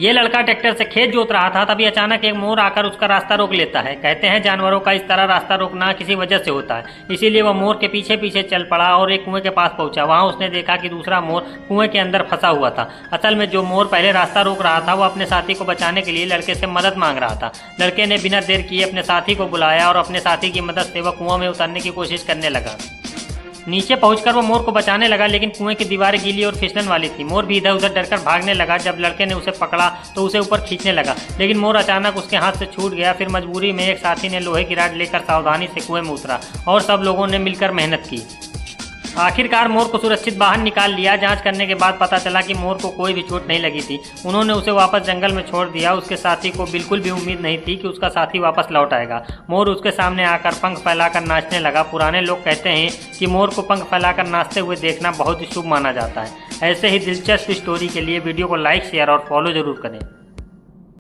ये लड़का ट्रैक्टर से खेत जोत रहा था, तभी अचानक एक मोर आकर उसका रास्ता रोक लेता है। कहते हैं जानवरों का इस तरह रास्ता रोकना किसी वजह से होता है, इसीलिए वह मोर के पीछे पीछे चल पड़ा और एक कुएं के पास पहुंचा। वहां उसने देखा कि दूसरा मोर कुएं के अंदर फंसा हुआ था। असल में जो मोर पहले रास्ता रोक रहा था वो अपने साथी को बचाने के लिए लड़के से मदद मांग रहा था। लड़के ने बिना देर किए अपने साथी को बुलाया और अपने साथी की मदद से वह कुआं में उतरने की कोशिश करने लगा। नीचे पहुंचकर वो मोर को बचाने लगा, लेकिन कुएं की दीवारें गीली और फिसलन वाली थी। मोर भी इधर उधर डरकर भागने लगा। जब लड़के ने उसे पकड़ा तो उसे ऊपर खींचने लगा, लेकिन मोर अचानक उसके हाथ से छूट गया। फिर मजबूरी में एक साथी ने लोहे की रॉड लेकर सावधानी से कुएं में उतरा और सब लोगों ने मिलकर मेहनत की। आखिरकार मोर को सुरक्षित बाहर निकाल लिया। जांच करने के बाद पता चला कि मोर को कोई भी चोट नहीं लगी थी। उन्होंने उसे वापस जंगल में छोड़ दिया। उसके साथी को बिल्कुल भी उम्मीद नहीं थी कि उसका साथी वापस लौट आएगा। मोर उसके सामने आकर पंख फैलाकर नाचने लगा। पुराने लोग कहते हैं कि मोर को पंख फैलाकर नाचते हुए देखना बहुत ही शुभ माना जाता है। ऐसे ही दिलचस्प स्टोरी के लिए वीडियो को लाइक, शेयर और फॉलो जरूर करें।